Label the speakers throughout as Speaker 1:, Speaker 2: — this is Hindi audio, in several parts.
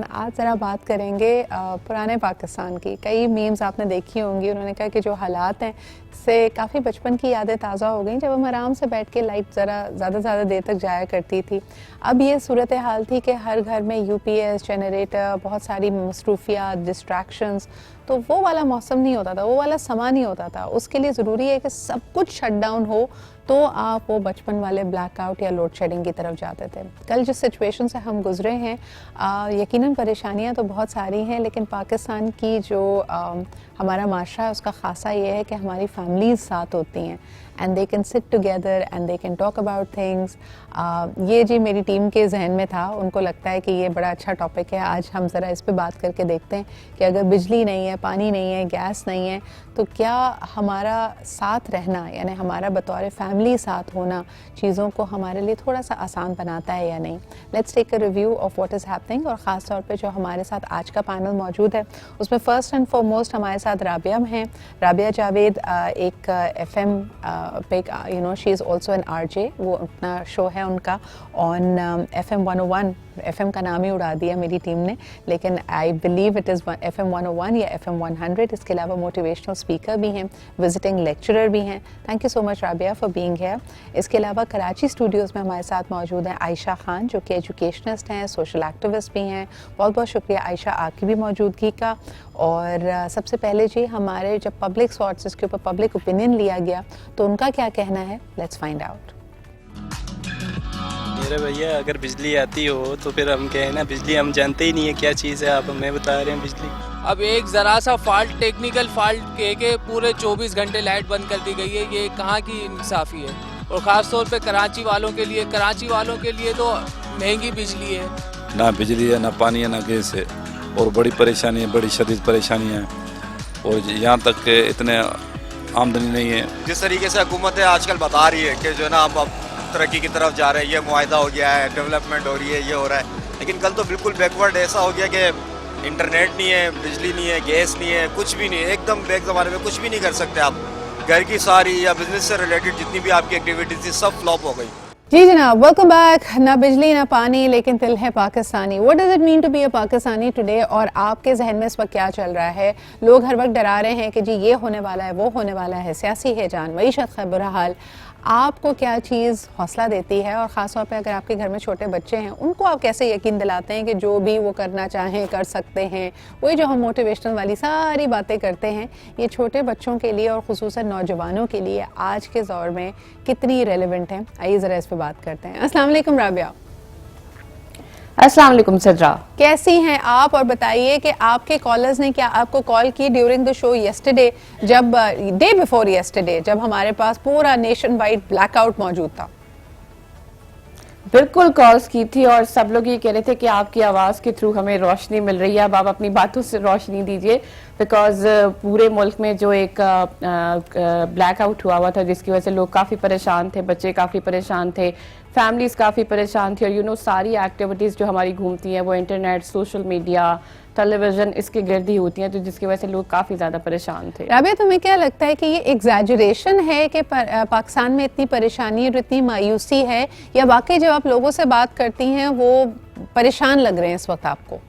Speaker 1: आज ज़रा बात करेंगे पुराने पाकिस्तान की। कई मीम्स आपने देखी होंगी। उन्होंने कहा कि जो हालात हैं इससे काफ़ी बचपन की यादें ताज़ा हो गई, जब हम आराम से बैठ के लाइट ज़रा ज़्यादा देर तक जाया करती थी। अब ये सूरत हाल थी कि हर घर में यूपीएस, जनरेटर, बहुत सारी मसरूफियात, डिस्ट्रैक्शंस। तो वो वाला मौसम नहीं होता था, वो वाला समा नहीं होता था। उसके लिए ज़रूरी है कि सब कुछ शट डाउन हो तो आप वो बचपन वाले ब्लैकआउट या लोड शेडिंग की तरफ जाते थे। कल जिस सिचुएशन से हम गुजरे हैं, यकीनन परेशानियां तो बहुत सारी हैं, लेकिन पाकिस्तान की जो हमारा माशरा है उसका ख़ासा ये है कि हमारी फैमिलीज़ साथ होती हैं and they can sit together and they can talk about things. ये जी मेरी टीम के जहन में था, उनको लगता है कि ये बड़ा अच्छा टॉपिक है। आज हम ज़रा इस पे बात करके देखते हैं कि अगर बिजली नहीं है, पानी नहीं है, गैस नहीं है, तो क्या हमारा साथ रहना, यानी हमारा बतौर फैमिली साथ होना चीज़ों को हमारे लिए थोड़ा सा आसान बनाता है या नहीं। Let's take a review of what is happening. और ख़ास तौर पे जो हमारे साथ आज का पैनल मौजूद है उसमें फ़र्स्ट एंड फॉरमोस्ट हमारे साथ राबिया हैं। राबिया जावेद एक FM पे, she is also an RJ। वो अपना शो है उनका ऑन FM 101। FM का नाम ही उड़ा दिया मेरी टीम ने, लेकिन I believe it is FM 101 या FM 100। इसके अलावा मोटिवेशनल स्पीकर भी हैं, विजिटिंग लेक्चरर भी हैं। Thank you so much Rabia for being here. इसके अलावा कराची स्टूडियोज़ में हमारे साथ मौजूद हैं आयशा खान, जो कि एजुकेशनिस्ट हैं, सोशल एक्टिविस्ट भी हैं। बहुत बहुत शुक्रिया आयशा आपकी भी मौजूदगी का। और सबसे पहले जी, हमारे जब पब्लिक सोर्सेज के ऊपर पब्लिक ओपिनियन लिया गया तो उनका क्या कहना है, लेट्स फाइंड आउट।
Speaker 2: मेरे भैया, अगर बिजली आती हो तो फिर हम कहें ना, बिजली हम जानते ही नहीं है क्या चीज़ है, आप हमें बता रहे हैं बिजली।
Speaker 3: अब एक ज़रा सा फॉल्ट, टेक्निकल फॉल्ट के पूरे 24 घंटे लाइट बंद कर दी गई है। ये कहाँ की इंसाफ़ी है? और ख़ास तौर पे कराची वालों के लिए तो महंगी बिजली है।
Speaker 4: ना बिजली है, ना पानी है, ना गैस है, और बड़ी परेशानी है, बड़ी शदीद परेशानी है। और यहाँ तक के इतने आमदनी नहीं है।
Speaker 5: जिस तरीके से हुकूमत आजकल बता रही है कि जो है ना हम अब तरक्की की तरफ जा रहे हैं, ये मुआहदा हो गया है, डेवलपमेंट हो रही है, ये हो रहा है, लेकिन कल तो बिल्कुल बैकवर्ड ऐसा हो गया कि इंटरनेट नहीं है, बिजली नहीं है, गैस नहीं है, कुछ भी नहीं है। एकदम बैक ज़माने में कुछ भी नहीं कर सकते आप। घर की सारी या बिजनेस से रिलेटेड जितनी भी आपकी एक्टिविटीज थी सब फ्लॉप हो गई।
Speaker 1: जी जनाब, वेलकम बैक। ना बिजली ना पानी, लेकिन दिल है Pakistani. What does it mean to be a Pakistani today? और आपके जहन में इस वक्त क्या चल रहा है? लोग हर वक्त डरा रहे हैं कि जी ये होने वाला है, वो होने वाला है, सियासी है जान, मईशत का बुरा हाल। आपको क्या चीज़ हौसला देती है? और ख़ास तौर पे अगर आपके घर में छोटे बच्चे हैं, उनको आप कैसे यकीन दिलाते हैं कि जो भी वो करना चाहें कर सकते हैं? वही जो हम मोटिवेशनल वाली सारी बातें करते हैं, ये छोटे बच्चों के लिए और ख़ुसूसन नौजवानों के लिए आज के दौर में कितनी रेलिवेंट है? आइए ज़रा इस पर बात करते हैं। अस्सलाम वालेकुम राबिया।
Speaker 6: अस्सलाम वालेकुम सदरा,
Speaker 1: कैसी हैं आप? और बताइए कि आपके कॉलर्स ने क्या आपको कॉल की ड्यूरिंग द शो येस्टरडे, जब डे बिफोर येस्टरडे, जब हमारे पास पूरा नेशन वाइड ब्लैकआउट मौजूद था?
Speaker 6: बिल्कुल कॉल्स की थी और सब लोग ये कह रहे थे कि आपकी आवाज़ के थ्रू हमें रोशनी मिल रही है, अब आप अपनी बातों से रोशनी दीजिए। बिकॉज पूरे मुल्क में जो एक ब्लैकआउट हुआ था, जिसकी वजह से लोग काफ़ी परेशान थे, बच्चे काफ़ी परेशान थे, फैमिलीज काफ़ी परेशान थी। और सारी एक्टिविटीज़ जो हमारी घूमती हैं वो इंटरनेट, सोशल मीडिया, टेलीविज़न, इसके गिर्द ही होती हैं, तो जिसकी वजह से लोग काफ़ी ज़्यादा परेशान थे।
Speaker 1: राबिया, तुम्हें क्या लगता है कि ये एग्जैजरेशन है कि पाकिस्तान में इतनी परेशानी और इतनी मायूसी है, या वाकई जब आप लोगों से बात करती हैं वो परेशान लग रहे हैं इस वक्त आपको?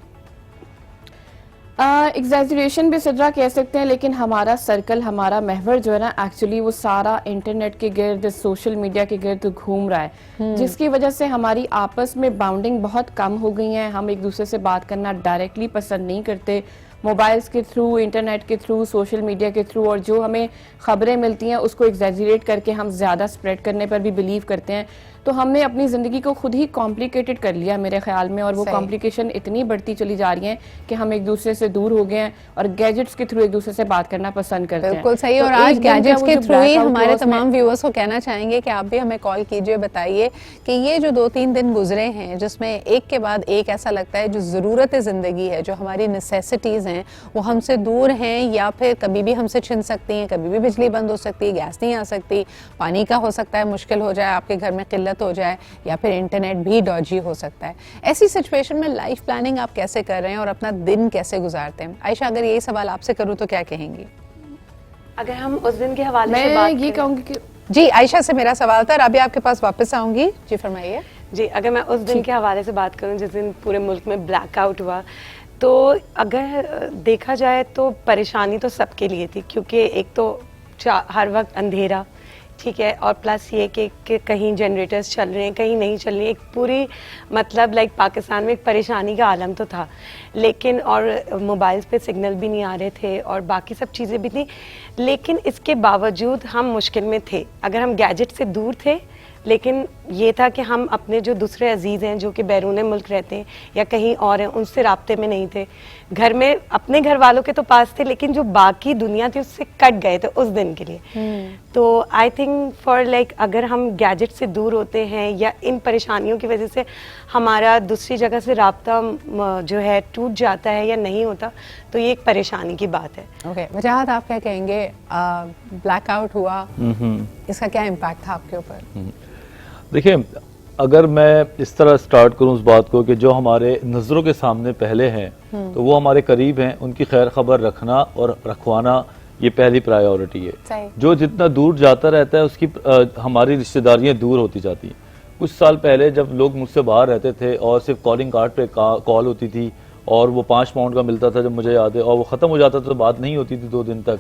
Speaker 6: एग्जैजरेशन भी सदरा कह सकते हैं, लेकिन हमारा सर्कल, हमारा महवर जो है ना, एक्चुअली वो सारा इंटरनेट के गिर्द, सोशल मीडिया के गिर्द घूम रहा है, जिसकी वजह से हमारी आपस में बाउंडिंग बहुत कम हो गई है। हम एक दूसरे से बात करना डायरेक्टली पसंद नहीं करते, मोबाइल्स के थ्रू, इंटरनेट के थ्रू, सोशल मीडिया के थ्रू, और जो हमें खबरें मिलती हैं उसको एग्जैजरेट करके हम ज़्यादा स्प्रेड करने पर भी बिलीव करते हैं। तो हमने अपनी ज़िंदगी को खुद ही कॉम्प्लिकेटेड कर लिया मेरे ख्याल में, और वो कॉम्प्लिकेशन इतनी बढ़ती चली जा रही है कि हम एक दूसरे से दूर हो गए हैं और गैजेट्स के थ्रू एक दूसरे से बात करना पसंद करते हैं।
Speaker 1: बिल्कुल सही। और आज गैजेट्स के थ्रू ही हमारे तमाम व्यूअर्स को कहना चाहेंगे कि आप भी हमें कॉल कीजिए, बताइए कि ये जो 2-3 दिन गुजरे हैं, जिसमें एक के बाद एक ऐसा लगता है जो ज़रूरत ज़िंदगी है, जो हमारी नेसेसिटीज़ हैं, वो हमसे दूर हैं, या फिर कभी भी हमसे छिन सकती हैं, कभी भी बिजली बंद हो सकती है, गैस नहीं आ सकती, पानी का हो सकता है मुश्किल हो जाए, आपके घर में किल्लत हो जाए, या फिर इंटरनेट भी डॉजी हो सकता है। ऐसी सिचुएशन में लाइफ प्लानिंग आप कैसे कर रहे हैं और अपना दिन कैसे गुजारते हैं? आयशा, अगर यही सवाल आपसे करूं तो क्या कहेंगी?
Speaker 7: अगर हम उस दिन के हवाले से बात
Speaker 6: ये कहूँगी कि
Speaker 1: जी, आयशा से मेरा सवाल था। राबिया, आपके पास वापस आऊंगी। जी फरमाइए।
Speaker 7: जी, अगर मैं उस दिन के हवाले से बात करूं जिस दिन पूरे मुल्क में ब्लैकआउट हुआ, तो अगर देखा जाए तो परेशानी तो सबके लिए थी, क्योंकि एक तो हर वक्त अंधेरा, ठीक है, और प्लस ये कि कहीं जनरेटर्स चल रहे हैं, कहीं नहीं चल रहे हैं, एक पूरी मतलब लाइक पाकिस्तान में एक परेशानी का आलम तो था। लेकिन और मोबाइल्स पे सिग्नल भी नहीं आ रहे थे और बाकी सब चीज़ें भी थी, लेकिन इसके बावजूद हम मुश्किल में थे। अगर हम गैजेट से दूर थे, लेकिन ये था कि हम अपने जो दूसरे अजीज़ हैं जो कि बैरून मुल्क रहते हैं या कहीं और हैं, उनसे राब्ते में नहीं थे। घर में अपने घर वालों के तो पास थे, लेकिन जो बाकी दुनिया थी उससे कट गए थे उस दिन के लिए। तो आई थिंक फॉर लाइक अगर हम गैजेट से दूर होते हैं या इन परेशानियों की वजह से हमारा दूसरी जगह से राब्ता जो है टूट जाता है या नहीं होता, तो ये एक परेशानी की बात है।
Speaker 1: ओके, वजाहत आप क्या कहेंगे? ब्लैकआउट हुआ, इसका क्या इम्पैक्ट था आपके ऊपर?
Speaker 8: देखिए, अगर मैं इस तरह स्टार्ट करूं उस बात को कि जो हमारे नज़रों के सामने पहले हैं तो वो हमारे करीब हैं, उनकी खैर खबर रखना और रखवाना ये पहली प्रायोरिटी है। जो जितना दूर जाता रहता है उसकी हमारी रिश्तेदारियां दूर होती जाती हैं। कुछ साल पहले जब लोग मुझसे बाहर रहते थे और सिर्फ कॉलिंग कार्ड पे कॉल होती थी और वो 5 पाउंड का मिलता था जब मुझे याद है, और वो ख़त्म हो जाता था तो बात नहीं होती थी 2 दिन तक,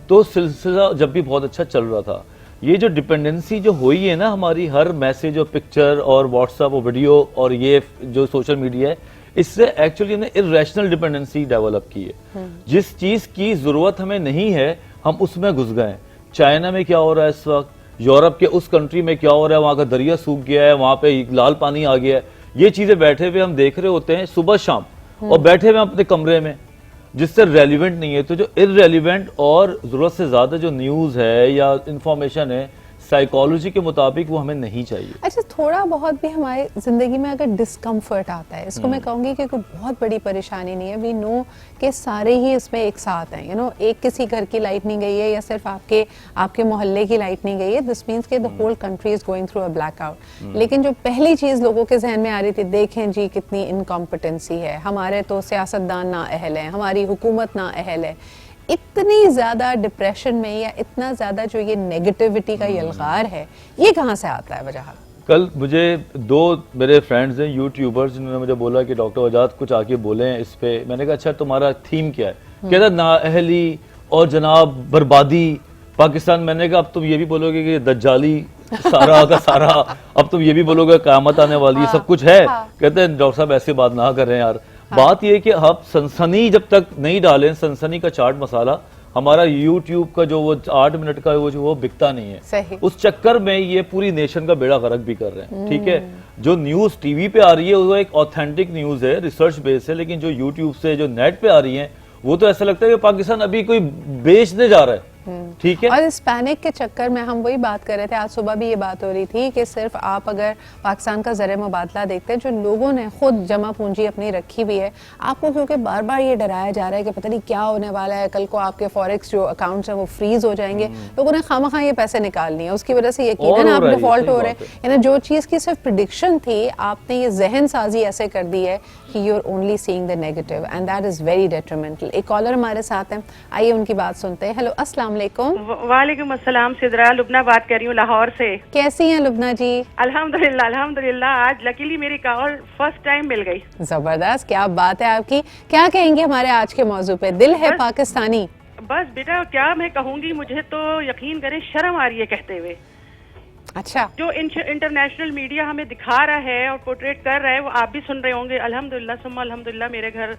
Speaker 8: तो सिलसिला जब भी बहुत अच्छा चल रहा था। ये जो डिपेंडेंसी जो हुई है ना हमारी, हर मैसेज और पिक्चर और व्हाट्सएप और वीडियो और ये जो सोशल मीडिया है, इससे एक्चुअली हमने इर्रेशनल डिपेंडेंसी डेवलप की है। जिस चीज की जरूरत हमें नहीं है हम उसमें घुस गए। चाइना में क्या हो रहा है इस वक्त, यूरोप के उस कंट्री में क्या हो रहा है, वहां का दरिया सूख गया है, वहां पे लाल पानी आ गया है, ये चीजें बैठे हुए हम देख रहे होते हैं सुबह शाम, और बैठे हुए अपने कमरे में, जिससे रेलिवेंट नहीं है। तो जो इररेलिवेंट और जरूरत से ज्यादा जो न्यूज है या इंफॉर्मेशन है साइकोलॉजी के मुताबिक वो हमें नहीं चाहिए।
Speaker 1: अच्छा, थोड़ा बहुत भी हमारी जिंदगी में अगर डिस्कम्फर्ट आता है, इसको मैं कहूंगी कि कोई बहुत बड़ी परेशानी नहीं है। वी नो कि सारे ही इसमें एक साथ हैं, यू नो, एक किसी घर की लाइट नहीं गई है या सिर्फ आपके मोहल्ले की लाइट नहीं गई है, दिस मीन्स के the whole country is going through a blackout. लेकिन जो पहली चीज लोगों के जहन में आ रही थी, देखें जी कितनी इनकॉम्पिटेंसी है, हमारे तो सियासतदान ना अहल है, हमारी हुकूमत ना अहल है। इतनी ज्यादा डिप्रेशन में या इतना ज्यादा जो ये नेगेटिविटी का यलगार है, ये कहाँ से आता है वजह?
Speaker 8: कल मुझे 2 मेरे फ्रेंड्स हैं यूट्यूबर्स, जिन्होंने मुझे बोला कि डॉक्टर वजाद कुछ आके बोले हैं इस पे। मैंने कहा अच्छा तुम्हारा थीम क्या है? कहता नाअहली और जनाब बर्बादी पाकिस्तान। मैंने कहा अब तुम ये भी बोलोगे कि दज्जाली सारा का सारा, अब तुम ये भी बोलोगे क़यामत आने वाली, सब कुछ है। कहते हैं डॉक्टर साहब ऐसी बात ना करें यार। बात यह कि आप सनसनी जब तक नहीं डालें, सनसनी का चाट मसाला, हमारा YouTube का जो वो 8 मिनट का वो बिकता नहीं है।
Speaker 1: सही।
Speaker 8: उस चक्कर में ये पूरी नेशन का बेड़ा गर्क भी कर रहे हैं। ठीक है, जो न्यूज टीवी पे आ रही है वो एक ऑथेंटिक न्यूज है, रिसर्च बेस है, लेकिन जो YouTube से जो नेट पे आ रही है वो तो ऐसा लगता है कि पाकिस्तान अभी कोई बेचने जा रहा है। ठीक है,
Speaker 1: और इस पैनिक के चक्कर में हम वही बात कर रहे थे, आज सुबह भी ये बात हो रही थी कि सिर्फ आप अगर पाकिस्तान का ज़र मुबादला देखते हैं, जो लोगों ने खुद जमा पूंजी अपनी रखी हुई है, आपको क्योंकि बार बार ये डराया जा रहा है कि पता नहीं क्या होने वाला है, कल को आपके फॉरेक्स जो अकाउंट्स हैं वो फ्रीज हो जाएंगे, लोगों ने खामखा ये पैसे निकाल लिए, उसकी वजह से यकीनन आप डिफॉल्ट हो रहे हैं। यानी जो चीज़ की सिर्फ प्रिडिक्शन थी, आपने ये जहन साजी ऐसे कर दी है कि you are only seeing the negative and that is very detrimental. एक कॉलर हमारे साथ हैं, आइए उनकी बात सुनते हैं। हेलो, अस्सलाम वालेकुम।
Speaker 9: वालेकुम अस्सलाम, सिद्रा लुबना बात कर रही हूँ लाहौर से।
Speaker 1: कैसी हैं लुबना जी?
Speaker 9: अल्हम्दुलिल्लाह अल्हम्दुलिल्लाह, आज लकीली मेरी कॉल फर्स्ट टाइम मिल गई।
Speaker 1: जबरदस्त, क्या बात है आपकी। क्या कहेंगे हमारे आज के मौजू पे? दिल है पाकिस्तानी।
Speaker 9: बस बेटा क्या मैं कहूँगी, मुझे तो यकीन करें शर्म आ रही है कहते हुए।
Speaker 1: अच्छा,
Speaker 9: जो इंटरनेशनल मीडिया हमें दिखा रहा है और पोर्ट्रेट कर रहा है वो आप भी सुन रहे होंगे। अल्हम्दुलिल्लाह सुम्मा अल्हम्दुलिल्लाह, मेरे घर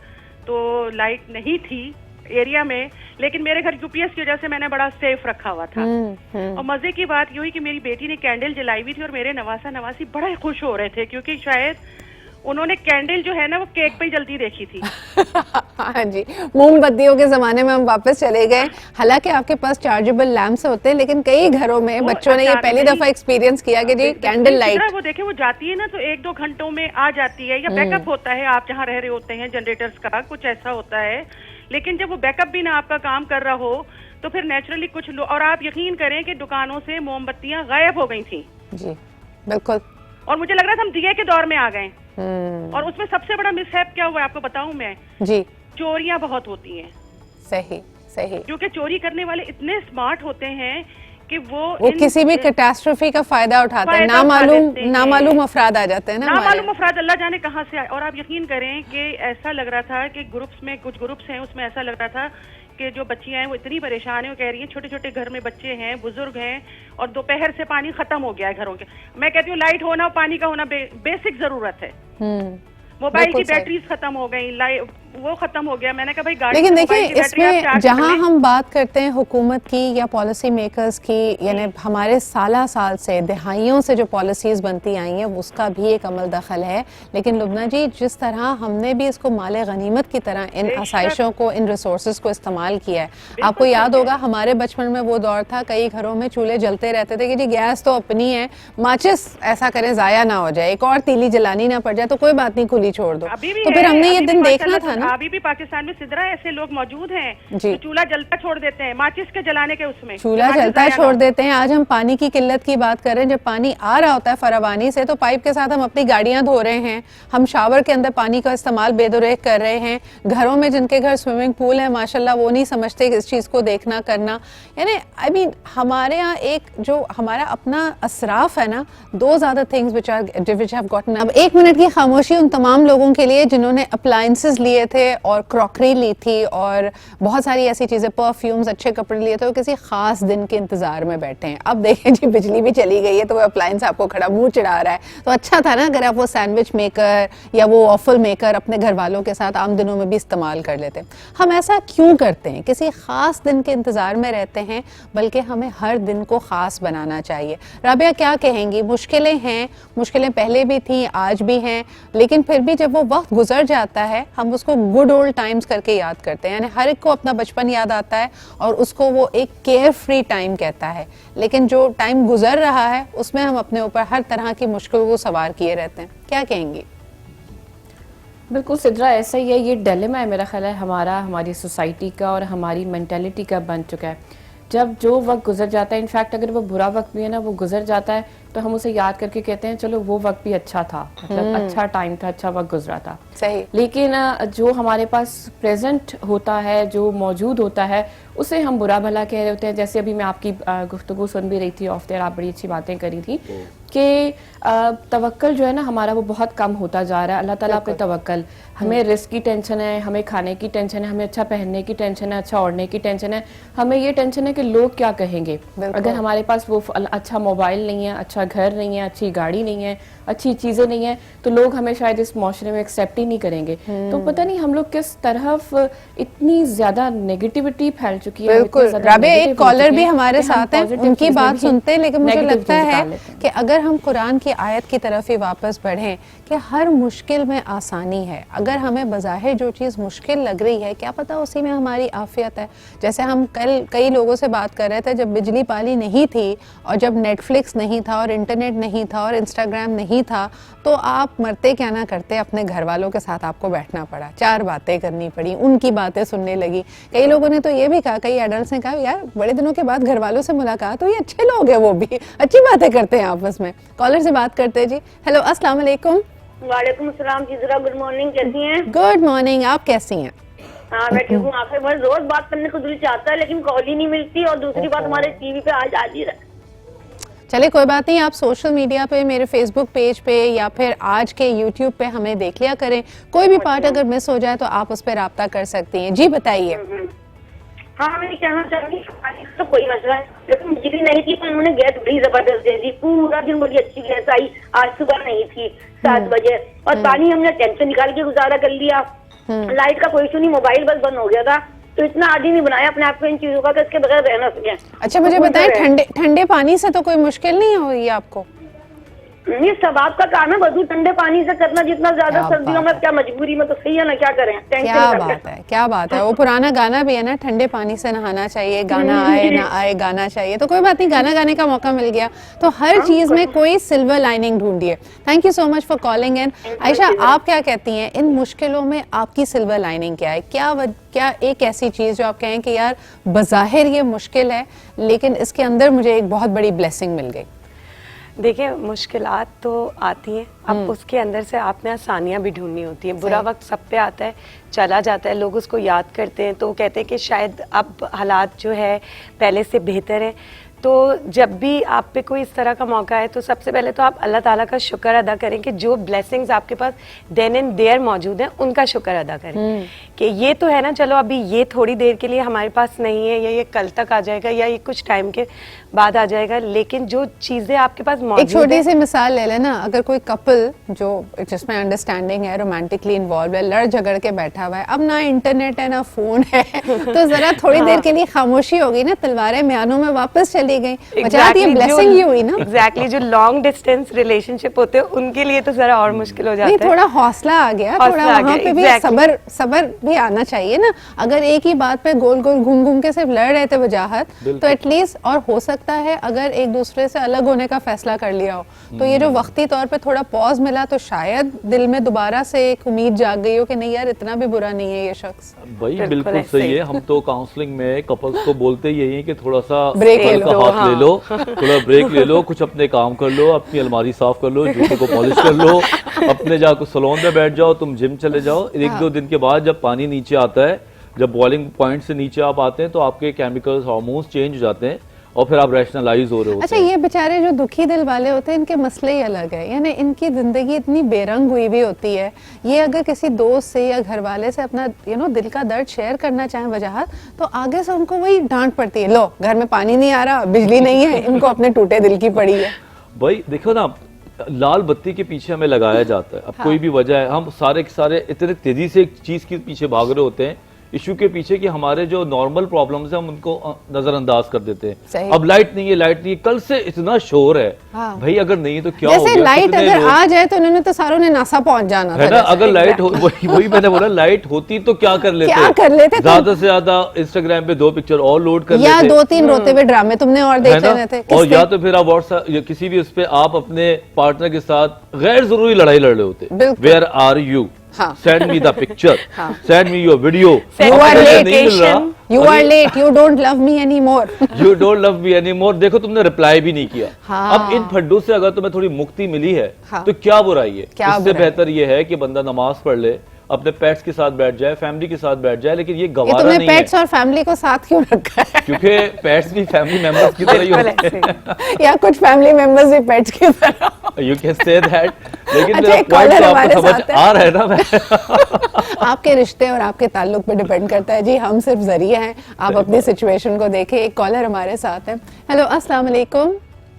Speaker 9: तो लाइट नहीं थी एरिया में, लेकिन मेरे घर यूपीएस की वजह से मैंने बड़ा सेफ रखा हुआ था। और मजे की बात ये हुई कि मेरी बेटी ने कैंडल जलाई हुई थी और मेरे नवासा नवासी बड़ा ही खुश हो रहे थे, क्योंकि शायद उन्होंने कैंडल जो है ना वो केक पे ही जलती देखी थी।
Speaker 1: हाँ जी, मोमबत्तियों के जमाने में हम वापस चले गए। हालांकि आपके पास चार्जेबल लैंप्स होते हैं, लेकिन कई घरों में बच्चों ने ये पहली दफा एक्सपीरियंस किया कि जी कैंडल लाइट।
Speaker 9: वो देखे वो जाती है ना तो 1-2 घंटों में आ जाती है, या बैकअप होता है, आप जहाँ रह रहे होते हैं जनरेटर्स का कुछ ऐसा होता है। लेकिन जब वो बैकअप भी ना आपका काम कर रहा हो तो फिर नेचुरली कुछ और आप यकीन करें कि दुकानों से मोमबत्तियां गायब हो गई थी।
Speaker 1: जी बिल्कुल।
Speaker 9: और मुझे लग रहा था हम दिए के दौर में आ गए। और उसमें सबसे बड़ा मिसहैप क्या हुआ आपको बताऊं मैं?
Speaker 1: जी,
Speaker 9: चोरियां बहुत होती हैं।
Speaker 1: सही सही।
Speaker 9: क्योंकि चोरी करने वाले इतने स्मार्ट होते हैं कि
Speaker 1: वो किसी भी कैटास्ट्रोफी का फायदा उठाते हैं, नामालूम अफराद आ जाते हैं ना,
Speaker 9: नामालूम अफराद अल्लाह जाने कहाँ से आए। और आप यकीन करें कि ऐसा लग रहा था कि ग्रुप्स में, कुछ ग्रुप्स हैं उसमें ऐसा लग रहा था कि जो बच्चियां हैं वो इतनी परेशान है, वो कह रही हैं छोटे छोटे घर में बच्चे हैं, बुजुर्ग हैं और दोपहर से पानी खत्म हो गया है घरों के। मैं कहती हूँ लाइट होना, पानी का होना बेसिक जरूरत है। मोबाइल की बैटरीज खत्म हो गई, वो खत्म हो गया। मैंने कहा भाई गाड़ी,
Speaker 1: लेकिन देखिए इसमें जहां हम बात करते हैं हुकूमत की या पॉलिसी मेकर्स की, यानी हमारे साल से दिहाइयों से जो पॉलिसीज बनती आई हैं उसका भी एक अमल दखल है। लेकिन लुबना जी, जिस तरह हमने भी इसको माले गनीमत की तरह इन आसाइशों को, इन रिसोर्सेज को इस्तेमाल किया है। आपको याद होगा हमारे बचपन में वो दौर था, कई घरों में चूल्हे जलते रहते थे कि जी गैस तो अपनी है, माचिस ऐसा करें जाया ना हो जाए, एक और तीली जलानी ना पड़ जाए तो कोई बात नहीं, खुली छोड़ दो। तो फिर हमने ये दिन देखना था ना।
Speaker 9: अभी भी पाकिस्तान में सिदरा ऐसे लोग मौजूद हैं जो चूल्हा जलता छोड़ देते हैं, माचिस के जलाने के उसमें
Speaker 1: चूल्हा जलता छोड़ देते हैं। आज हम पानी की किल्लत की बात कर रहे हैं, जब पानी आ रहा होता है फरावानी से तो पाइप के साथ हम अपनी गाड़ियां धो रहे हैं, हम शावर के अंदर पानी का इस्तेमाल बेदुरेक कर रहे हैं। घरों में जिनके घर स्विमिंग पूल है माशाल्लाह, वो नहीं समझते इस चीज को देखना करना। यानी आई मीन हमारे यहाँ एक जो हमारा अपना असराफ है ना, those are the things which have gotten. अब 1 मिनट की खामोशी उन तमाम लोगों के लिए जिन्होंने अप्लायंसेस लिए थे और क्रॉकरी ली थी और बहुत सारी ऐसी चीजें, परफ्यूम्स, अच्छे कपड़े लिए थे, वो किसी खास दिन के इंतजार में बैठे हैं। अब देखें जी बिजली भी चली गई है तो वो अप्लायंस आपको खड़ा मुंह चिढ़ा रहा है। तो अच्छा था ना अगर आप वो सैंडविच मेकर या वो वॉफल मेकर अपने घर वालों के साथ आम दिनों में भी इस्तेमाल कर लेते। हम ऐसा क्यों करते हैं? किसी खास दिन के इंतजार में रहते हैं, बल्कि हमें हर दिन को खास बनाना चाहिए। राबिया क्या कहेंगी? मुश्किलें हैं, मुश्किलें पहले भी थी, आज भी हैं, लेकिन फिर भी जब वो वक्त गुजर जाता है हम उसको गुड ओल्ड टाइम्स करके याद करते हैं। यानी हर एक को अपना बचपन याद आता है और उसको वो एक केयर फ्री टाइम कहता है, लेकिन जो टाइम गुजर रहा है उसमें हम अपने ऊपर हर तरह की मुश्किल को सवार किए रहते हैं। क्या कहेंगी?
Speaker 6: बिल्कुल सिद्रा, ऐसा ही है, ये डिलेमा है मेरा ख्याल है हमारी सोसाइटी का और हमारी मेंटालिटी का बन चुका है। जब जो वक्त गुजर जाता है, इनफैक्ट अगर वो बुरा वक्त भी है ना, वो गुजर जाता है तो हम उसे याद करके कहते हैं चलो वो वक्त भी अच्छा था, मतलब अच्छा टाइम था, अच्छा वक्त गुजरा था।
Speaker 1: सही।
Speaker 6: लेकिन जो हमारे पास प्रेजेंट होता है, जो मौजूद होता है, उसे हम बुरा भला कह रहे होते हैं। जैसे अभी मैं आपकी गुफ्तगू सुन भी रही थी ऑफ देयर, आप बड़ी अच्छी बातें करी थी कि तवक्कल जो है ना हमारा वो बहुत कम होता जा रहा है। अल्लाह ताला पे तवक्कल, हमें रिस्क की टेंशन है, हमें खाने की टेंशन है, हमें अच्छा पहनने की टेंशन है, अच्छा ओढ़ने की टेंशन है, हमें ये टेंशन है कि लोग क्या कहेंगे। अगर हमारे पास वो अच्छा मोबाइल नहीं है, अच्छा घर नहीं है, अच्छी गाड़ी नहीं है, अच्छी चीजें नहीं है, तो लोग हमें शायद इस माशरे में एक्सेप्ट ही नहीं करेंगे। तो पता नहीं हम लोग किस तरफ इतनी ज्यादा नेगेटिविटी फैल चुकी है।
Speaker 1: बिल्कुल राबिया, एक कॉलर भी हमारे साथ हैं, उनकी बात सुनते हैं, लेकिन मुझे लगता है कि अगर हम कुरान की आयत की तरफ ही वापस बढ़ें कि हर मुश्किल में आसानी है। अगर हमें बज़ाहिर जो चीज़ मुश्किल लग रही है, क्या पता उसी में हमारी आफियत है। जैसे हम कल कई लोगों से बात कर रहे थे, जब बिजली पानी नहीं थी और जब नेटफ्लिक्स नहीं था और इंटरनेट नहीं था और इंस्टाग्राम नहीं था, तो आप मरते क्या ना करते, अपने घर वालों के साथ आपको बैठना पड़ा, 4 बातें करनी पड़ी, उनकी बातें सुनने लगी। कई लोगों ने तो ये भी कहा, कई एडल्ट्स ने कहा यार बड़े दिनों के बाद घर वालों से मुलाकात हुई, अच्छे लोग हैं, वो भी अच्छी बातें करते हैं आपस में। कॉलर से बात करते हैं जी। हेलो, अस्सलाम वालेकुम।
Speaker 10: वालेकुम सलाम जी, जरा गुड मॉर्निंग, कैसी हैं?
Speaker 1: गुड मॉर्निंग, आप कैसी हैं?
Speaker 10: हाँ मैं ठीक हूँ। आपसे बस रोज बात करने को दिल चाहता है लेकिन कॉल ही नहीं मिलती, और दूसरी बात हमारे टीवी पे आज ही रहा।
Speaker 1: चले कोई बात नहीं, आप सोशल मीडिया पे, मेरे फेसबुक पेज पे या फिर आज के यूट्यूब पे हमें देख लिया करें। कोई भी पार्ट अगर मिस हो जाए तो आप उस पर राब्ता कर सकती हैं। जी बताइए।
Speaker 10: हाँ मैं कहना चाहूँगी तो कोई मसला है, लेकिन बिजली नहीं थी तो उन्होंने गैस बड़ी जबरदस्त दे दी, पूरा दिन बड़ी अच्छी गैस आई। आज सुबह नहीं थी 7 बजे, और पानी हमने टैंक से निकाल के गुजारा कर लिया। लाइट का कोई इशू नहीं, मोबाइल बस बंद हो गया था, तो इतना आदि नहीं बनाया अपने आप को इन चीजों का कि इसके बगैर रह ना सके।
Speaker 1: अच्छा मुझे बताएं, ठंडे पानी से तो कोई मुश्किल नहीं हो रही है आपको?
Speaker 10: नहीं, सबाब का काम है वजू ठंडे पानी से करना, जितना ज्यादा सर्दियों में क्या मजबूरी में, तो सही है ना, क्या करें।
Speaker 1: क्या बात है, क्या बात है। वो पुराना गाना भी है ना, ठंडे पानी से नहाना चाहिए, गाना आए ना आए गाना चाहिए। तो कोई बात नहीं, गाना गाने का मौका मिल गया तो हर चीज में कोई सिल्वर लाइनिंग ढूंढिए। Thank you so much for calling in. Ayesha, आप क्या कहती हैं, इन मुश्किलों में आपकी सिल्वर लाइनिंग क्या है? क्या एक ऐसी चीज जो आप कहें कि यार बज़ाहिर ये मुश्किल है लेकिन इसके अंदर मुझे एक बहुत बड़ी ब्लेसिंग मिल गई?
Speaker 7: देखिए, मुश्किलात तो आती हैं, अब उसके अंदर से आपने आसानियां भी ढूंढनी होती हैं। बुरा वक्त सब पे आता है, चला जाता है, लोग उसको याद करते हैं, तो कहते हैं कि शायद अब हालात जो है पहले से बेहतर है। तो जब भी आप पे कोई इस तरह का मौका है तो सबसे पहले तो आप अल्लाह ताला का शुक्र अदा करें कि जो ब्लेसिंग्स आपके पास देन एंड देयर मौजूद हैं उनका शुक्र अदा करें कि ये तो है ना, चलो अभी ये थोड़ी देर के लिए हमारे पास नहीं है, या ये कल तक आ जाएगा, या ये कुछ टाइम के बाद आ जाएगा, लेकिन जो चीजें आपके पास मौजूद
Speaker 1: एक छोटी सी मिसाल ले लेना, अगर कोई कपल जो जिसमें अंडरस्टैंडिंग है, रोमांटिकली इन्वॉल्व है, लड़ झगड़ के बैठा हुआ है, अब ना इंटरनेट है ना फोन है, तो जरा थोड़ी देर के लिए खामोशी हो गई ना, तलवारें म्यानों में वापस चली गई, ये ब्लेसिंग ही हुई ना।
Speaker 7: एग्जैक्टली जो लॉन्ग डिस्टेंस रिलेशनशिप होते हैं उनके लिए तो जरा और मुश्किल हो जाता है।
Speaker 1: थोड़ा हौसला आ गया, थोड़ा वहाँ पे भी सबर भी आना चाहिए ना। अगर एक ही बात पे गोल गोल घूम घूम के सिर्फ लड़ रहे थे वजाहत, तो एटलीस्ट, और हो सकता है अगर एक दूसरे से अलग होने का फैसला कर लिया हो, तो ये जो वक्ती तौर पे थोड़ा पॉज मिला, तो शायद दिल में दोबारा से एक उम्मीद जाग गई हो कि नहीं यार इतना भी बुरा नहीं है ये शख्स।
Speaker 8: भाई बिल्कुल सही है। हम तो काउंसलिंग में कपल्स को बोलते यही है कि थोड़ा सा
Speaker 1: ब्रेक ले
Speaker 8: लो, हाथ ले लो, थोड़ा ब्रेक ले लो, कुछ अपने काम कर लो, अपनी अलमारी साफ कर लो, जूते को पॉलिश कर लो, अपने जाकर सैलून में बैठ जाओ, तुम जिम चले जाओ। एक दो दिन के बाद जब पानी नीचे आता है, जब बॉइलिंग पॉइंट से नीचे आप आते हैं, तो आपके केमिकल्स हार्मोन्स चेंज हो जाते हैं और फिर आप रैशनलाइज हो रहे होते हैं।
Speaker 1: अच्छा, ये बेचारे जो दुखी दिल वाले होते हैं, इनके मसले ही अलग है, यानी इनकी जिंदगी इतनी बेरंग हुई भी होती है। ये अगर किसी दोस्त से या घर वाले से अपना दिल का दर्द शेयर करना चाहें वजह, तो आगे से उनको वही डांट पड़ती है, लो घर में पानी नहीं आ रहा, बिजली नहीं है, इनको अपने टूटे दिल की पड़ी है।
Speaker 8: भाई देखो ना, लाल बत्ती के पीछे हमें लगाया जाता है, अब कोई भी वजह है, हम सारे के सारे इतने तेजी से एक चीज के पीछे भाग रहे होते हैं, इशू के पीछे, कि हमारे जो नॉर्मल प्रॉब्लम्स हैं हम उनको नजरअंदाज कर देते हैं। अब लाइट नहीं है, कल से इतना शोर है, भाई अगर नहीं है तो क्या हो गया?
Speaker 1: लाइट अगर आ जाए तो उन्होंने तो सारों ने नासा पहुंच जाना
Speaker 8: है ना। अगर लाइट वही मैंने बोला, लाइट होती तो क्या कर लेते? ज्यादा से ज्यादा इंस्टाग्राम पे 2 पिक्चर और लोड कर लेते,
Speaker 1: या 2-3 रोते हुए ड्रामे तुमने और देख लेने थे,
Speaker 8: और या तो फिर आप व्हाट्सएप किसी भी उस पे आप अपने पार्टनर के साथ गैर जरूरी लड़ाई लड़ रहे होते। Where are you, send me the picture, send me your video,
Speaker 1: you are late, you don't love me anymore,
Speaker 8: you don't love me anymore। देखो तुमने रिप्लाई भी नहीं किया। अब इन फड्डों से अगर तुम्हें थोड़ी मुक्ति मिली है तो क्या बुराई है? इससे बेहतर ये है कि बंदा नमाज पढ़ ले, अपने पेट्स के साथ बैठ जाए, फैमिली के साथ बैठ जाए, लेकिन ये गवारा नहीं है।
Speaker 1: पेट्स और फैमिली को साथ क्यों रखा है?
Speaker 8: क्योंकि पेट्स भी फैमिली मेंबर्स की तरह ही होते हैं,
Speaker 1: या कुछ फैमिली मेंबर्स भी पेट्स की तरह।
Speaker 8: यू कैन से दैट, लेकिन मेरा पॉइंट तो आपको समझ आ रहा है ना। मैं
Speaker 1: आपके रिश्ते और आपके ताल्लुक पे डिपेंड करता है जी, हम सिर्फ जरिए हैं, आप अपनी सिचुएशन को देखें। एक कॉलर हमारे साथ है। हेलो, अस्सलाम वालेकुम।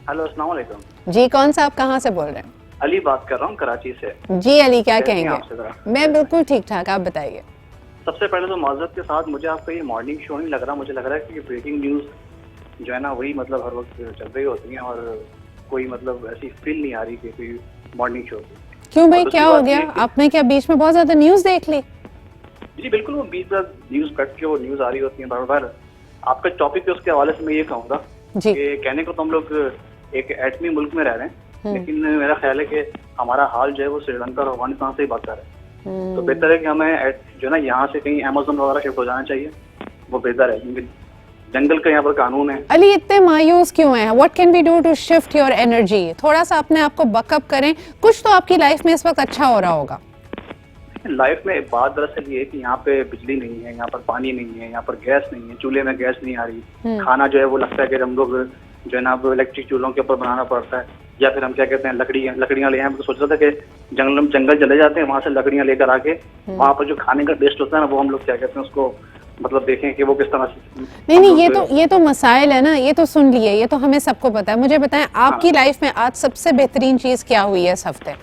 Speaker 11: हेलो, अस्सलाम वालेकुम
Speaker 1: जी, कौन सा, आप कहाँ से बोल रहे हैं?
Speaker 11: अली बात कर रहा हूँ कराची से।
Speaker 1: जी अली, क्या कहेंगे? मैं बिल्कुल ठीक ठाक, आप बताइए।
Speaker 11: सबसे पहले तो माजरत के साथ मुझे आपका ये मॉर्निंग शो नहीं लग रहा, मुझे लग रहा है कि ब्रेकिंग न्यूज जो है ना वही मतलब हर वक्त चल रही होती है, और कोई मतलब ऐसी फील नहीं आ रही कि कोई मॉर्निंग शो।
Speaker 1: क्यों भाई, क्या हो गया? आपने क्या बीच में बहुत ज्यादा न्यूज देख ली?
Speaker 11: जी बिल्कुल, वो बीच में न्यूज कट के वो न्यूज आ रही होती है बार बार। आपका टॉपिक है, उसके हवाले से मैं ये कहूँगा कि कहने को तो हम लोग एक एटमी मुल्क में रह रहे हैं, लेकिन मेरा ख्याल है कि हमारा हाल जो है वो श्रीलंका और अफगानिस्तान से ही बात कर रहे हैं। तो बेहतर है कि हमें जो है ना यहाँ से कहीं अमेज़न वगैरह शिफ्ट हो जाना चाहिए, वो बेहतर है, क्योंकि जंगल का यहाँ पर कानून है।
Speaker 1: अली, इतने मायूस क्यों हैं? What can we do to shift your energy? थोड़ा सा अपने आप को बकअप करें, कुछ तो आपकी लाइफ में इस वक्त अच्छा हो रहा होगा।
Speaker 11: लाइफ में बात दरअसल ये है कि यहाँ पे बिजली नहीं है, यहाँ पर पानी नहीं है, यहाँ पर गैस नहीं है, चूल्हे में गैस नहीं आ रही, खाना जो है वो लगता है कि हम लोग जो है ना इलेक्ट्रिक चूल्हों के ऊपर बनाना पड़ता है, या फिर हम क्या कहते हैं लकड़ियाँ ले आए। तो सोच रहा था कि जंगल चले जाते हैं, वहाँ से लकड़ियाँ लेकर आके वहाँ पर जो खाने का टेस्ट होता है ना, वो हम लोग क्या कहते हैं उसको मतलब देखें कि वो किस तरह से।
Speaker 1: नहीं, ये तो मसाइल है ना, ये तो सुन लिए, ये तो हमें सबको पता है। मुझे बताएं, आपकी लाइफ में आज सबसे बेहतरीन चीज क्या हुई है इस हफ्ते?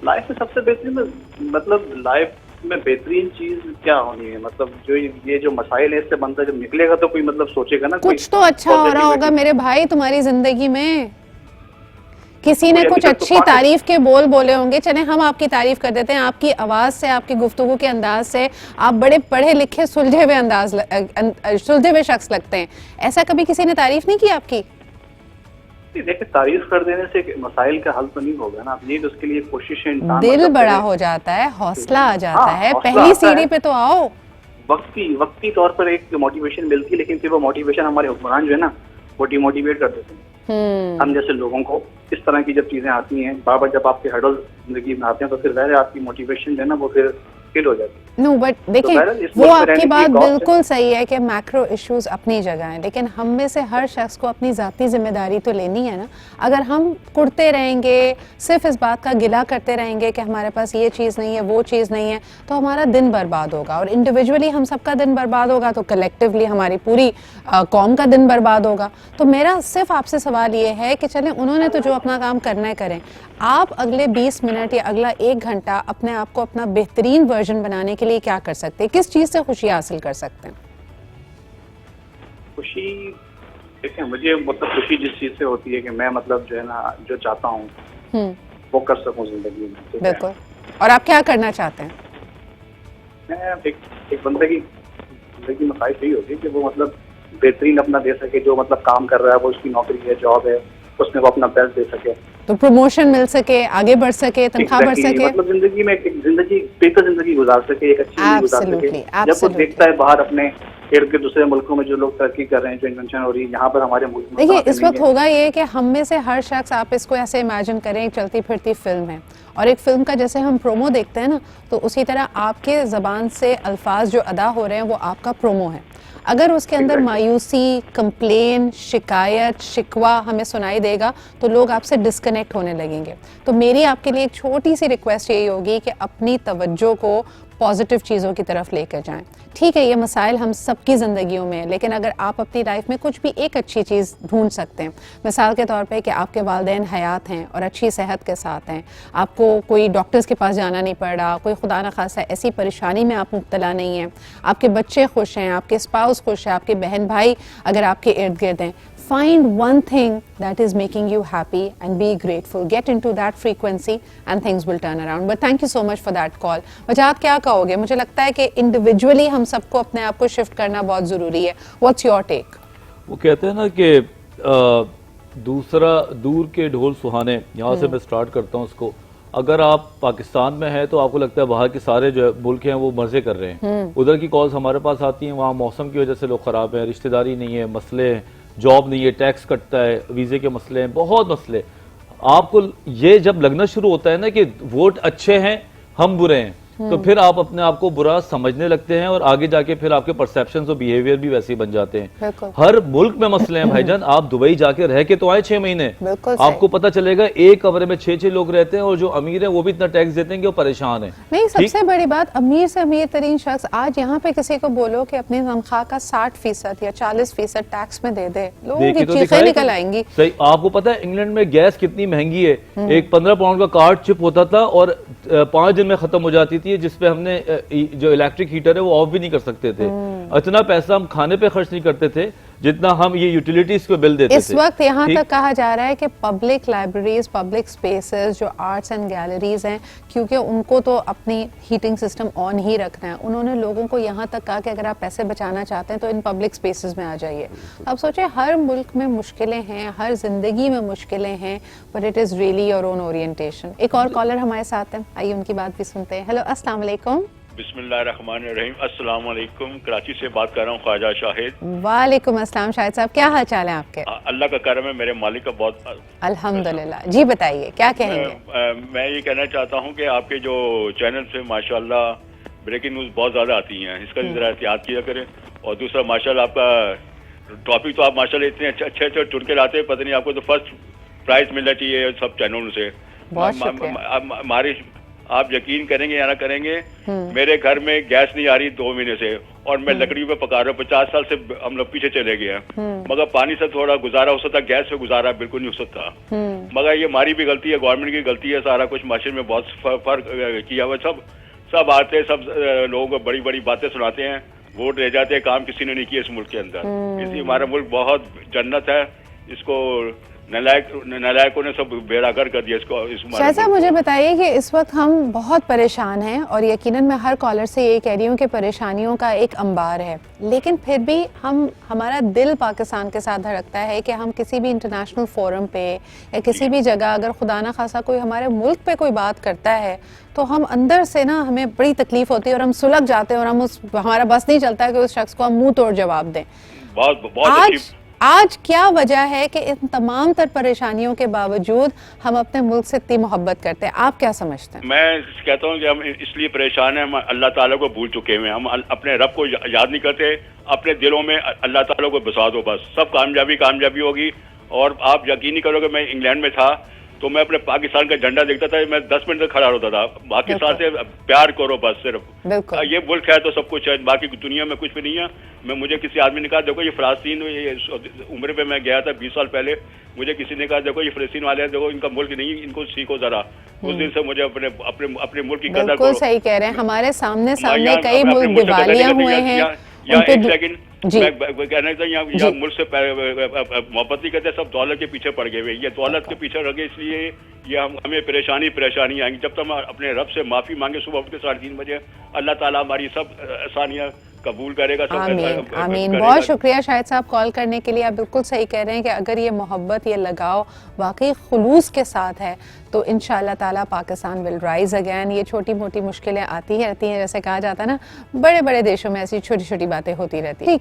Speaker 11: लाइफ में सबसे बेहतरीन मतलब लाइफ में बेहतरीन चीज क्या होनी है, मतलब जो ये जो मसाइल है इससे बनता जब निकलेगा तो कोई मतलब सोचेगा ना,
Speaker 1: कुछ तो अच्छा हो रहा होगा मेरे भाई तुम्हारी जिंदगी में। किसी ने कुछ अच्छी तारीफ के बोल बोले होंगे, चले हम आपकी तारीफ कर देते हैं। आपकी आवाज से, आपकी गुफ्तगू के अंदाज से आप बड़े पढ़े लिखे सुलझे हुए शख्स लगते हैं। ऐसा कभी किसी ने तारीफ नहीं की आपकी?
Speaker 11: देखिए, तारीफ कर देने से मसाइल का हल तो नहीं होगा ना, आप नीड उसके लिए कोशिश है,
Speaker 1: दिल बड़ा हो जाता है, हौसला आ जाता है, पहली सीढ़ी पे तो आओ।
Speaker 11: वक्ती तौर पर एक मोटिवेशन मिलती है, लेकिन फिर वो मोटिवेशन हमारे हुक्मरान जो है ना वो डिमोटिवेट कर देते हैं हम जैसे लोगों को। इस तरह की जब चीजें आती हैं बार बार, जब आपके हर्डल जिंदगी में आते हैं, तो फिर वह आपकी मोटिवेशन जो है ना वो फिर हिट हो जाती है।
Speaker 1: नो बट देखिए
Speaker 11: बहरहाल इस
Speaker 1: वो
Speaker 11: मुल्क में
Speaker 1: आपकी
Speaker 11: रहने की
Speaker 1: बात
Speaker 11: एक और-
Speaker 1: बिल्कुल सही है कि मैक्रो इश्यूज अपनी जगह हैं, लेकिन हम में से हर शख्स को अपनी ज़ाती जिम्मेदारी तो लेनी है ना। अगर हम कुड़ते रहेंगे, सिर्फ इस बात का गिला करते रहेंगे कि हमारे पास ये चीज़ नहीं है, वो चीज़ नहीं है, तो हमारा दिन बर्बाद होगा। और इंडिविजुअली हम सबका दिन बर्बाद होगा तो कलेक्टिवली हमारी पूरी कौम का दिन बर्बाद होगा। तो मेरा सिर्फ आपसे सवाल ये है कि चलें, उन्होंने तो जो अपना काम करना है करें, आप अगले 20 मिनट या अगला 1 घंटा अपने आप को अपना बेहतरीन वर्जन बनाने के लिए क्या कर सकते हैं? किस चीज़ से खुशी हासिल कर सकते हैं?
Speaker 11: खुशी देखिए, मुझे मतलब खुशी जिस चीज से होती है कि मैं मतलब जो है ना जो चाहता हूँ वो कर सकूँ जिंदगी में, ठीक है?
Speaker 1: बिल्कुल। और आप क्या करना चाहते हैं?
Speaker 11: मैं एक बंदे की जिंदगी में ख्वाहिश यही होगी कि वो मतलब बेहतरीन अपना दे सके, जो मतलब काम कर रहा है वो उसकी नौकरी है, जॉब है, उसमें वो अपना बेस्ट दे सके,
Speaker 1: तो प्रमोशन मिल सके, आगे बढ़ सके, तनख्वाह बढ़ सके।
Speaker 11: मतलब जिंदगी में एक जिंदगी बेहतर जिंदगी गुजार सके, एक अच्छी जिंदगी गुजार सके।
Speaker 1: Absolutely,
Speaker 11: जब वो
Speaker 1: absolutely.
Speaker 11: देखता है बाहर अपने इर्द गिर्द दूसरे मुल्कों में जो लोग तरक्की कर रहे हैं, जो इन्वेंशन हो रही है, यहाँ पर हमारे मुल्क में
Speaker 1: देखिए
Speaker 11: कहाँ पे
Speaker 1: इस
Speaker 11: नहीं
Speaker 1: वक्त
Speaker 11: है।
Speaker 1: होगा ये कि हम में से हर शख्स, आप इसको ऐसे इमेजिन करें, एक चलती फिरती फिल्म है, और एक फिल्म का जैसे हम प्रोमो देखते हैं ना, तो उसी तरह आपके ज़बान से अल्फाज जो अदा हो रहे हैं वो आपका प्रोमो है। अगर उसके अंदर मायूसी, कंप्लेन, शिकायत, शिकवा हमें सुनाई देगा तो लोग आपसे डिस्कनेक्ट होने लगेंगे। तो मेरी आपके लिए एक छोटी सी रिक्वेस्ट यही होगी कि अपनी तवज्जो को पॉजिटिव चीज़ों की तरफ लेकर जाएं। ठीक है, ये मसाइल हम सबकी ज़िंदगियों में है, लेकिन अगर आप अपनी लाइफ में कुछ भी एक अच्छी चीज़ ढूंढ सकते हैं, मिसाल के तौर पे कि आपके वालिदैन हयात हैं और अच्छी सेहत के साथ हैं, आपको कोई डॉक्टर्स के पास जाना नहीं पड़ रहा, कोई खुदा न खासा ऐसी परेशानी में आप मुब्तला नहीं हैं, आपके बच्चे खुश हैं, आपके स्पाउस खुश है, आपके बहन भाई अगर आपके इर्द गिर्द हैं, find one thing that is making you happy and be grateful. Get into that frequency and things will turn around. But thank you so much for that call. वजाहत क्या कहोगे? मुझे लगता है कि individually हम सबको अपने आप को शिफ्ट करना बहुत ज़रूरी है। What's your take?
Speaker 8: वो कहते हैं ना कि दूसरा दूर के ढोल सुहाने, यहाँ से मैं स्टार्ट करता हूँ उसको। अगर आप पाकिस्तान में हैं तो आपको लगता है बाहर के सारे जो मुल्क हैं वो मजे कर रहे हैं, उधर की कॉल्स हमारे पास आती हैं, वहाँ मौसम की वजह से लोग ख़राब हैं, रिश्तेदारी नहीं है, मसले हैं, जॉब नहीं है, टैक्स कटता है, वीज़े के मसले हैं, बहुत मसले। आपको ये जब लगना शुरू होता है ना कि वोट अच्छे हैं हम बुरे हैं, तो फिर आप अपने आप को बुरा समझने लगते हैं और आगे जाके फिर आपके परसेप्शंस और बिहेवियर भी वैसे ही बन जाते हैं। हर मुल्क में मसले हैं भाईजान। आप दुबई जाके रह के तो आए 6 महीने, आपको पता चलेगा एक कमरे में 6 लोग रहते हैं और जो अमीर है वो भी इतना टैक्स देते हैं कि वो परेशान है।
Speaker 1: नहीं, सबसे बड़ी बात, अमीर से अमीर तरीन शख्स आज यहाँ पे किसी को बोलो कि अपनी तनख्वाह का 60% या 40% टैक्स में दे दे, लोगों की चीखें निकल आएंगी।
Speaker 8: सही, आपको पता है इंग्लैंड में गैस कितनी महंगी है? एक 15 पाउंड का कार्ड चिप होता था और 5 दिन में खत्म हो जाती थी, जिसपे हमने जो इलेक्ट्रिक हीटर है वो ऑफ भी नहीं कर सकते थे। इतना पैसा हम खाने पे खर्च नहीं करते थे जितना हम ये यूटिलिटीज पे बिल देते थे।
Speaker 1: इस वक्त यहाँ तक कहा जा रहा है कि पब्लिक लाइब्रेरीज, पब्लिक स्पेसेस, जो आर्ट्स एंड गैलरीज हैं, क्योंकि उनको तो अपनी हीटिंग सिस्टम ऑन ही रखना है, उन्होंने लोगों को यहाँ तक कहा कि अगर आप पैसे बचाना चाहते हैं तो इन पब्लिक स्पेसेस में आ जाइए। अब सोचिए, हर मुल्क में मुश्किलें हैं, हर जिंदगी में मुश्किलें हैं, but it is really your own orientation. एक और कॉलर हमारे साथ हैं, आइए उनकी बात भी सुनते हैं। हेलो, अस्सलाम वालेकुम।
Speaker 12: बिस्मिल्लाहिर्रहमानिर्रहीम, अस्सलाम वालेकुम। कराची से बात कर रहा हूँ, ख्वाजा शाहिद।
Speaker 1: वालेकुम अस्सलाम शाहिद साहब, क्या हाल चाल है आपके?
Speaker 12: अल्लाह का करम है, मेरे मालिक का बहुत
Speaker 1: अल्हम्दुलिल्लाह। जी बताइए, क्या कहेंगे?
Speaker 12: मैं ये कहना चाहता हूँ कि आपके जो चैनल से माशाल्लाह ब्रेकिंग न्यूज़ बहुत ज़्यादा आती हैं, इसका भी ज़रा एहतियात किया करें। और दूसरा, माशाल्लाह आपका टॉपिक तो आप माशाल्लाह इतने अच्छे चुन के लाते हैं, पता नहीं आपको तो फर्स्ट प्राइज मिलना चाहिए सब चैनलों से। हमारी, आप यकीन करेंगे या ना करेंगे, मेरे घर में गैस नहीं आ रही 2 महीने से, और मैं लकड़ी पे पका रहा हूँ। 50 साल से हम लोग पीछे चले गए हैं, मगर पानी से थोड़ा गुजारा हो सकता, गैस से गुजारा बिल्कुल नहीं हो सकता। मगर ये हमारी भी गलती है, गवर्नमेंट की गलती है, सारा कुछ माशरे में बहुत फर्क किया हुआ। सब आते हैं, सब लोगों को बड़ी बड़ी बातें सुनाते हैं, वोट रह जाते हैं, काम किसी ने नहीं किया इस मुल्क के अंदर। इसलिए हमारा मुल्क बहुत जन्नत है, इसको नालायकों ने सब बेड़ागर कर दिया इसको।
Speaker 1: शायद साहब, मुझे बताइए कि इस वक्त हम बहुत परेशान हैं, और यकीनन मैं हर कॉलर से ये कह रही हूँ कि परेशानियों का एक अंबार है, लेकिन फिर भी हमारा दिल पाकिस्तान के साथ धड़कता है कि हम किसी भी इंटरनेशनल फोरम पे या किसी भी जगह अगर खुदा ना खासा कोई हमारे मुल्क पे कोई बात करता है तो हम अंदर से ना, हमें बड़ी तकलीफ होती है और हम सुलग जाते हैं और हमारा बस नहीं चलता है कि उस शख्स को हम मुंह तोड़ जवाब दें। आज क्या वजह है कि इन तमाम तर परेशानियों के बावजूद हम अपने मुल्क से इतनी मोहब्बत करते हैं? आप क्या समझते हैं?
Speaker 12: मैं कहता हूँ कि हम इसलिए परेशान हैं, हम अल्लाह ताला को भूल चुके हैं, हम अपने रब को याद नहीं करते। अपने दिलों में अल्लाह ताला को बसा दो, बस सब कामयाबी होगी। और आप यकीन नहीं करोगे, मैं इंग्लैंड में था तो मैं अपने पाकिस्तान का झंडा देखता था, मैं 10 मिनट तक खड़ा होता था। पाकिस्तान से प्यार करो बस, सिर्फ ये मुल्क है तो सब कुछ है, बाकी दुनिया में कुछ भी नहीं है। मैं मुझे किसी आदमी ने कहा देखो ये फलस्तीन, ये उम्र पे मैं गया था 20 साल पहले, मुझे किसी ने कहा देखो ये फलस्तीन वाले हैं, देखो इनका मुल्क नहीं, इनको सीखो जरा। उस दिन से मुझे अपने मुल्क की कदर करो।
Speaker 1: सही कह रहे हैं, हमारे सामने कई मुल्क दिवालिया हुए हैं।
Speaker 12: एक सेकंड मैं कहना चाहिए यहाँ मुल्क से मोहब्बत नहीं करते, सब दौलत के पीछे पड़ गए। ये दौलत के पीछे रह गए, इसलिए ये हमें परेशानी आएंगी। जब तक हम अपने रब से माफी मांगे सुबह उठ के 3:30 बजे, अल्लाह ताला हमारी सब आसानियाँ कबूल करेगा।
Speaker 1: आमीन आमीन। बहुत शुक्रिया शाहिद साहब कॉल करने के लिए। आप बिल्कुल सही कह रहे हैं कि अगर ये मोहब्बत, ये लगाव वाकई खुलूस के साथ है तो इंशाअल्लाह ताला पाकिस्तान विल राइज अगैन। ये छोटी मोटी मुश्किलें आती रहती हैं, जैसे कहा जाता है ना, बड़े बड़े देशों में ऐसी छोटी छोटी बातें होती रहती हैं।